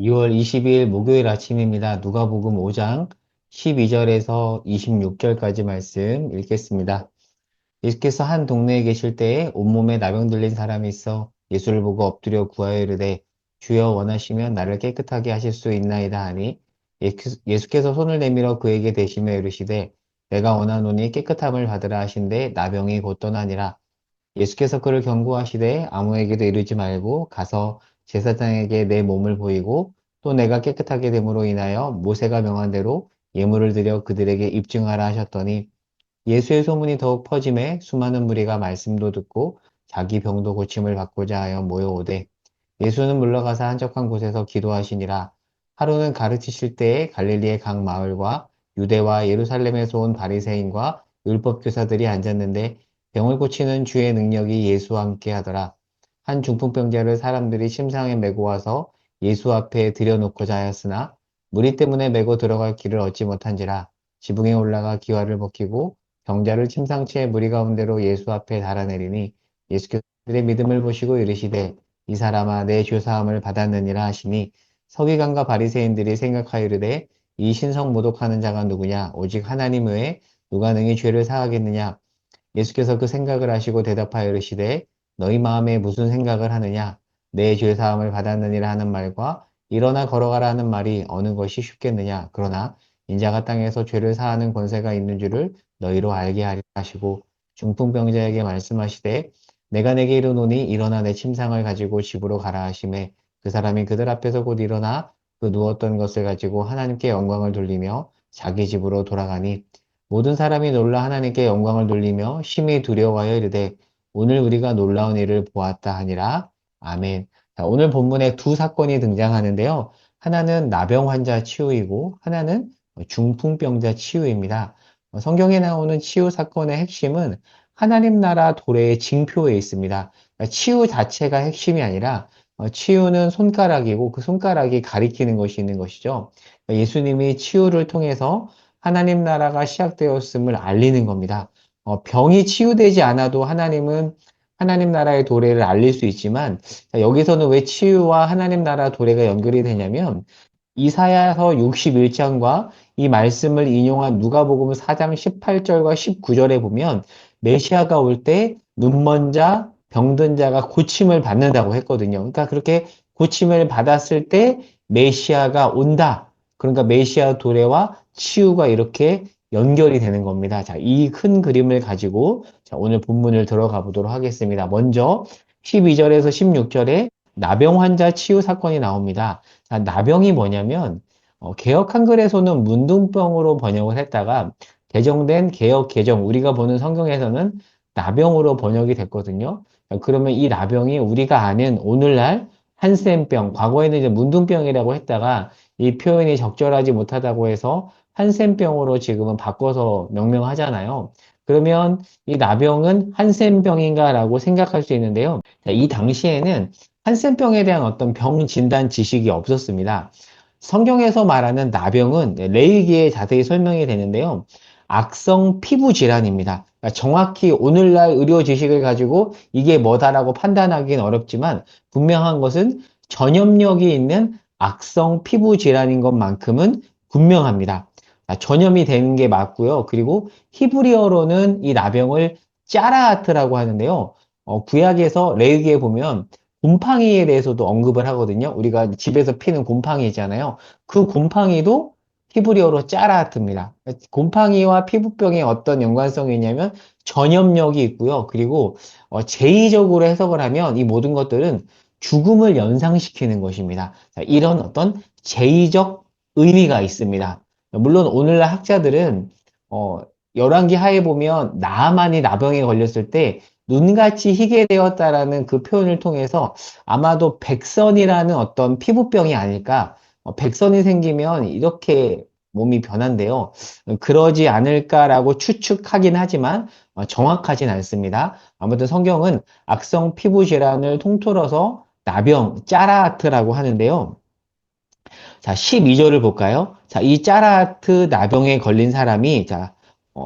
2월 22일 목요일 아침입니다. 누가복음 5장 12절에서 26절까지 말씀 읽겠습니다. 예수께서 한 동네에 계실 때에 온몸에 나병 들린 사람이 있어 예수를 보고 엎드려 구하여 이르되 주여 원하시면 나를 깨끗하게 하실 수 있나이다 하니 예수께서 손을 내밀어 그에게 대시며 이르시되 내가 원하노니 깨끗함을 받으라 하신대 나병이 곧 떠나니라. 예수께서 그를 경고하시되 아무에게도 이르지 말고 가서 제사장에게 내 몸을 보이고 또 내가 깨끗하게 됨으로 인하여 모세가 명한 대로 예물을 드려 그들에게 입증하라 하셨더니 예수의 소문이 더욱 퍼짐에 수많은 무리가 말씀도 듣고 자기 병도 고침을 받고자 하여 모여오되 예수는 물러가서 한적한 곳에서 기도하시니라. 하루는 가르치실 때에 갈릴리의 각 마을과 유대와 예루살렘에서 온 바리새인과 율법 교사들이 앉았는데 병을 고치는 주의 능력이 예수와 함께 하더라. 한 중풍병자를 사람들이 침상에 메고 와서 예수 앞에 들여놓고자 하였으나 무리 때문에 메고 들어갈 길을 얻지 못한지라. 지붕에 올라가 기와를 벗기고 병자를 침상치에 무리 가운데로 예수 앞에 달아내리니 예수께서 그들의 믿음을 보시고 이르시되 이 사람아 내 죄사함을 받았느니라 하시니 서기관과 바리새인들이 생각하여 이르되 이 신성 모독하는 자가 누구냐 오직 하나님 외에 누가 능히 죄를 사하겠느냐. 예수께서 그 생각을 하시고 대답하여 이르시되 너희 마음에 무슨 생각을 하느냐 내 죄사함을 받았느니라 하는 말과 일어나 걸어가라 하는 말이 어느 것이 쉽겠느냐. 그러나 인자가 땅에서 죄를 사하는 권세가 있는 줄을 너희로 알게 하리라 하시고 중풍병자에게 말씀하시되 내가 내게 이르노니 일어나 내 침상을 가지고 집으로 가라 하시매 그 사람이 그들 앞에서 곧 일어나 그 누웠던 것을 가지고 하나님께 영광을 돌리며 자기 집으로 돌아가니 모든 사람이 놀라 하나님께 영광을 돌리며 심히 두려워하여 이르되 오늘 우리가 놀라운 일을 보았다 하니라. 아멘. 자, 오늘 본문에 두 사건이 등장하는데요. 하나는 나병 환자 치유이고 하나는 중풍병자 치유입니다. 성경에 나오는 치유 사건의 핵심은 하나님 나라 도래의 징표에 있습니다. 그러니까 치유 자체가 핵심이 아니라 치유는 손가락이고 그 손가락이 가리키는 것이 있는 것이죠. 그러니까 예수님이 치유를 통해서 하나님 나라가 시작되었음을 알리는 겁니다. 병이 치유되지 않아도 하나님은 하나님 나라의 도래를 알릴 수 있지만 여기서는 왜 치유와 하나님 나라 도래가 연결이 되냐면 이사야서 61장과 이 말씀을 인용한 누가복음 4장 18절과 19절에 보면 메시아가 올 때 눈먼 자, 병든 자가 고침을 받는다고 했거든요. 그러니까 그렇게 고침을 받았을 때 메시아가 온다. 그러니까 메시아 도래와 치유가 이렇게 연결이 되는 겁니다. 자, 이 큰 그림을 가지고 자, 오늘 본문을 들어가 보도록 하겠습니다. 먼저 12절에서 16절에 나병 환자 치유 사건이 나옵니다. 자, 나병이 뭐냐면 개역 한글에서는 문둥병으로 번역을 했다가 개정된 개역 개정 우리가 보는 성경에서는 나병으로 번역이 됐거든요. 자, 그러면 이 나병이 우리가 아는 오늘날 한센병, 과거에는 이제 문둥병이라고 했다가 이 표현이 적절하지 못하다고 해서 한센병으로 지금은 바꿔서 명명하잖아요. 그러면 이 나병은 한센병인가라고 생각할 수 있는데요. 자, 이 당시에는 한센병에 대한 어떤 병 진단 지식이 없었습니다. 성경에서 말하는 나병은 레위기에 자세히 설명이 되는데요. 악성 피부 질환입니다. 그러니까 정확히 오늘날 의료 지식을 가지고 이게 뭐다라고 판단하기는 어렵지만 분명한 것은 전염력이 있는 악성 피부 질환인 것만큼은 분명합니다. 전염이 되는 게 맞고요. 그리고 히브리어로는 이 나병을 짜라하트라고 하는데요. 구약에서 레위기에 보면 곰팡이에 대해서도 언급을 하거든요. 우리가 집에서 피는 곰팡이 있잖아요. 그 곰팡이도 히브리어로 짜라하트입니다. 곰팡이와 피부병의 어떤 연관성이 있냐면 전염력이 있고요. 그리고 제의적으로 해석을 하면 이 모든 것들은 죽음을 연상시키는 것입니다. 자, 이런 어떤 제의적 의미가 있습니다. 물론 오늘날 학자들은 어, 열왕기 하에 보면 나아만이 나병에 걸렸을 때 눈같이 희게 되었다라는 그 표현을 통해서 아마도 백선이라는 어떤 피부병이 아닐까. 백선이 생기면 이렇게 몸이 변한대요. 그러지 않을까라고 추측하긴 하지만 정확하진 않습니다. 아무튼 성경은 악성 피부 질환을 통틀어서 나병, 짜라하트라고 하는데요. 자, 12절을 볼까요? 자, 이 짜라하트 나병에 걸린 사람이, 자,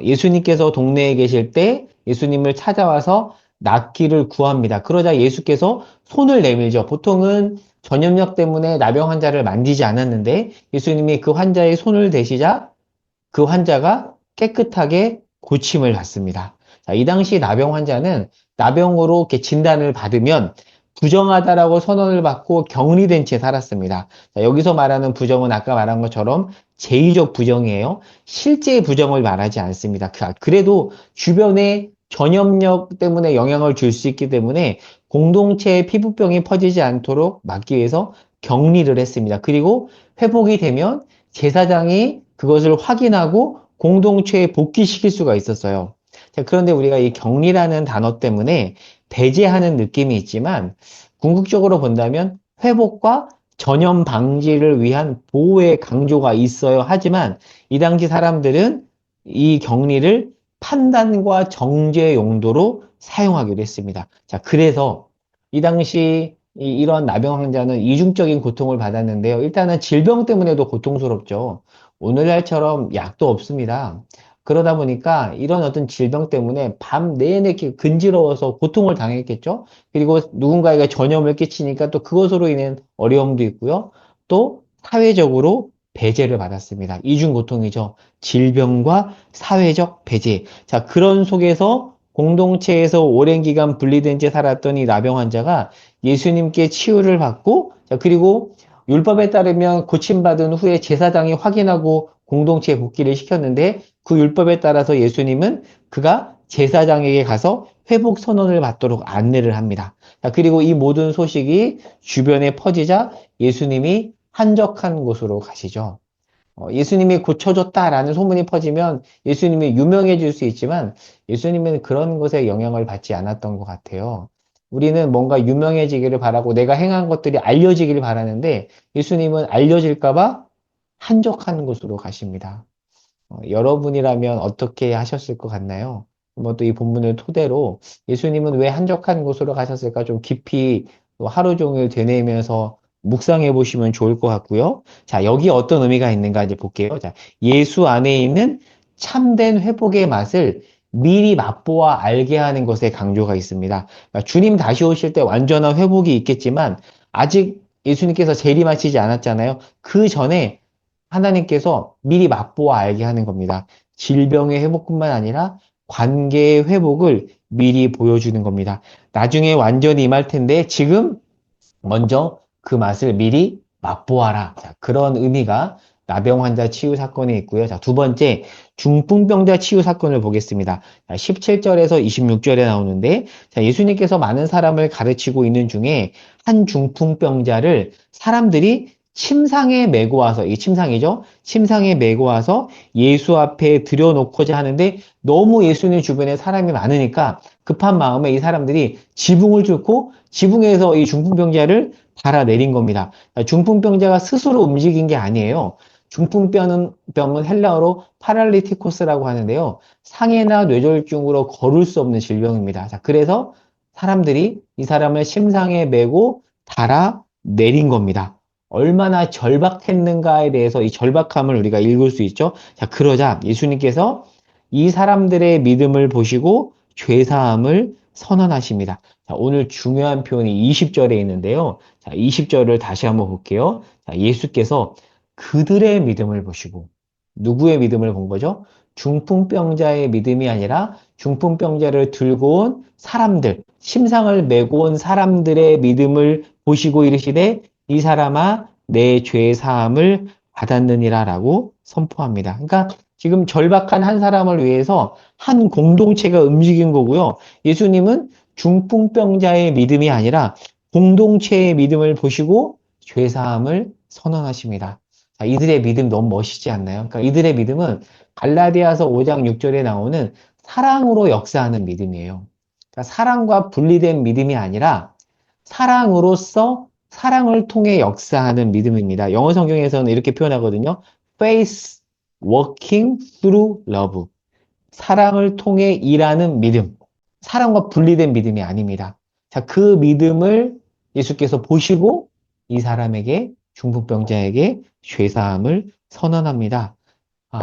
예수님께서 동네에 계실 때 예수님을 찾아와서 낫기를 구합니다. 그러자 예수께서 손을 내밀죠. 보통은 전염력 때문에 나병 환자를 만지지 않았는데 예수님이 그 환자의 손을 대시자 그 환자가 깨끗하게 고침을 받습니다. 자, 이 당시 나병 환자는 나병으로 이렇게 진단을 받으면 부정하다라고 선언을 받고 격리된 채 살았습니다. 자, 여기서 말하는 부정은 아까 말한 것처럼 제의적 부정이에요. 실제 부정을 말하지 않습니다. 그래도 주변에 전염력 때문에 영향을 줄 수 있기 때문에 공동체에 피부병이 퍼지지 않도록 막기 위해서 격리를 했습니다. 그리고 회복이 되면 제사장이 그것을 확인하고 공동체에 복귀시킬 수가 있었어요. 자, 그런데 우리가 이 격리라는 단어 때문에 배제하는 느낌이 있지만 궁극적으로 본다면 회복과 전염 방지를 위한 보호의 강조가 있어요. 하지만 이 당시 사람들은 이 격리를 판단과 정죄 용도로 사용하기로 했습니다. 자, 그래서 이 당시 이런 나병 환자는 이중적인 고통을 받았는데요. 일단은 질병 때문에도 고통스럽죠. 오늘날처럼 약도 없습니다. 그러다 보니까 이런 어떤 질병 때문에 밤 내내 이렇게 근지러워서 고통을 당했겠죠. 그리고 누군가에게 전염을 끼치니까 또 그것으로 인한 어려움도 있고요. 또 사회적으로 배제를 받았습니다. 이중 고통이죠. 질병과 사회적 배제. 자, 그런 속에서 공동체에서 오랜 기간 분리된 채 살았던 이 나병 환자가 예수님께 치유를 받고, 자, 그리고 율법에 따르면 고침받은 후에 제사장이 확인하고 공동체에 복귀를 시켰는데 그 율법에 따라서 예수님은 그가 제사장에게 가서 회복 선언을 받도록 안내를 합니다. 자, 그리고 이 모든 소식이 주변에 퍼지자 예수님이 한적한 곳으로 가시죠. 예수님이 고쳐줬다라는 소문이 퍼지면 예수님이 유명해질 수 있지만 예수님은 그런 것에 영향을 받지 않았던 것 같아요. 우리는 뭔가 유명해지기를 바라고 내가 행한 것들이 알려지기를 바라는데 예수님은 알려질까봐 한적한 곳으로 가십니다. 여러분이라면 어떻게 하셨을 것 같나요? 뭐 또 이 본문을 토대로 예수님은 왜 한적한 곳으로 가셨을까 좀 깊이 또 하루 종일 되뇌면서 묵상해 보시면 좋을 것 같고요. 자, 여기 어떤 의미가 있는가 이제 볼게요. 자, 예수 안에 있는 참된 회복의 맛을 미리 맛보아 알게 하는 것에 강조가 있습니다. 그러니까 주님 다시 오실 때 완전한 회복이 있겠지만 아직 예수님께서 재림하시지 않았잖아요. 그 전에 하나님께서 미리 맛보아 알게 하는 겁니다. 질병의 회복뿐만 아니라 관계의 회복을 미리 보여주는 겁니다. 나중에 완전히 임할 텐데 지금 먼저 그 맛을 미리 맛보아라. 자, 그런 의미가 나병 환자 치유 사건에 있고요. 자, 두 번째, 중풍병자 치유 사건을 보겠습니다. 자, 17절에서 26절에 나오는데, 자, 예수님께서 많은 사람을 가르치고 있는 중에 한 중풍병자를 사람들이 침상에 메고 와서, 이게 침상이죠? 침상에 메고 와서 예수 앞에 들여놓고자 하는데 너무 예수님 주변에 사람이 많으니까 급한 마음에 이 사람들이 지붕을 뚫고 지붕에서 이 중풍병자를 달아내린 겁니다. 중풍병자가 스스로 움직인 게 아니에요. 중풍병은 헬라어로 파랄리티코스라고 하는데요. 상해나 뇌졸중으로 걸을 수 없는 질병입니다. 자, 그래서 사람들이 이 사람을 심상에 메고 달아내린 겁니다. 얼마나 절박했는가에 대해서 이 절박함을 우리가 읽을 수 있죠. 자, 그러자 예수님께서 이 사람들의 믿음을 보시고 죄사함을 선언하십니다. 자, 오늘 중요한 표현이 20절에 있는데요. 자, 20절을 다시 한번 볼게요. 자, 예수께서 그들의 믿음을 보시고, 누구의 믿음을 본 거죠? 중풍병자의 믿음이 아니라 중풍병자를 들고 온 사람들, 심상을 메고 온 사람들의 믿음을 보시고 이르시되 이 사람아 내 죄 사함을 받았느니라라고 선포합니다. 그러니까 지금 절박한 한 사람을 위해서 한 공동체가 움직인 거고요. 예수님은 중풍병자의 믿음이 아니라 공동체의 믿음을 보시고 죄 사함을 선언하십니다. 자, 이들의 믿음 너무 멋있지 않나요? 그러니까 이들의 믿음은 갈라디아서 5장 6절에 나오는 사랑으로 역사하는 믿음이에요. 그러니까 사랑과 분리된 믿음이 아니라 사랑으로서 사랑을 통해 역사하는 믿음입니다. 영어 성경에서는 이렇게 표현하거든요. Faith working through love. 사랑을 통해 일하는 믿음. 사랑과 분리된 믿음이 아닙니다. 자, 그 믿음을 예수께서 보시고 이 사람에게 중풍병자에게 죄사함을 선언합니다.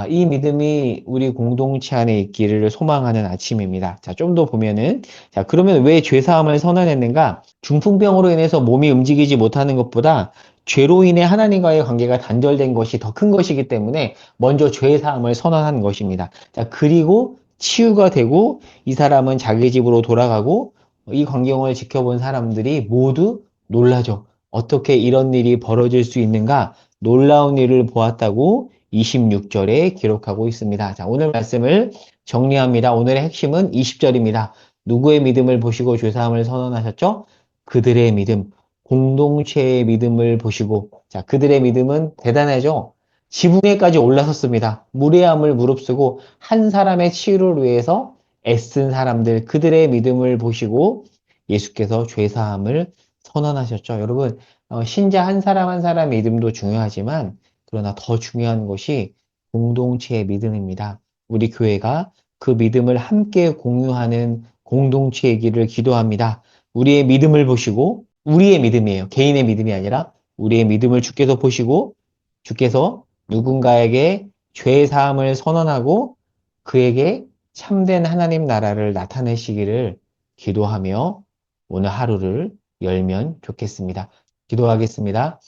이 믿음이 우리 공동체 안에 있기를 소망하는 아침입니다. 자, 좀 더 보면은, 자, 그러면 왜 죄사함을 선언했는가? 중풍병으로 인해서 몸이 움직이지 못하는 것보다 죄로 인해 하나님과의 관계가 단절된 것이 더 큰 것이기 때문에 먼저 죄사함을 선언한 것입니다. 자, 그리고 치유가 되고 이 사람은 자기 집으로 돌아가고 이 광경을 지켜본 사람들이 모두 놀라죠. 어떻게 이런 일이 벌어질 수 있는가? 놀라운 일을 보았다고 26절에 기록하고 있습니다. 자, 오늘 말씀을 정리합니다. 오늘의 핵심은 20절입니다. 누구의 믿음을 보시고 죄사함을 선언하셨죠? 그들의 믿음, 공동체의 믿음을 보시고, 자, 그들의 믿음은 대단하죠? 지붕에까지 올라섰습니다. 무례함을 무릅쓰고 한 사람의 치유를 위해서 애쓴 사람들, 그들의 믿음을 보시고 예수께서 죄사함을 선언하셨죠. 여러분, 신자 한 사람 한 사람 믿음도 중요하지만 그러나 더 중요한 것이 공동체의 믿음입니다. 우리 교회가 그 믿음을 함께 공유하는 공동체이기를 기도합니다. 우리의 믿음을 보시고, 우리의 믿음이에요. 개인의 믿음이 아니라 우리의 믿음을 주께서 보시고, 주께서 누군가에게 죄 사함을 선언하고 그에게 참된 하나님 나라를 나타내시기를 기도하며 오늘 하루를 열면 좋겠습니다. 기도하겠습니다.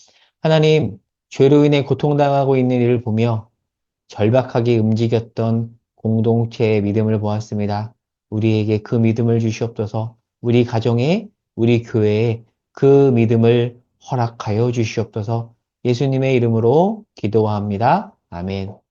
하나님, 죄로 인해 고통당하고 있는 이를 보며 절박하게 움직였던 공동체의 믿음을 보았습니다. 우리에게 그 믿음을 주시옵소서. 우리 가정에, 우리 교회에 그 믿음을 허락하여 주시옵소서. 예수님의 이름으로 기도합니다. 아멘.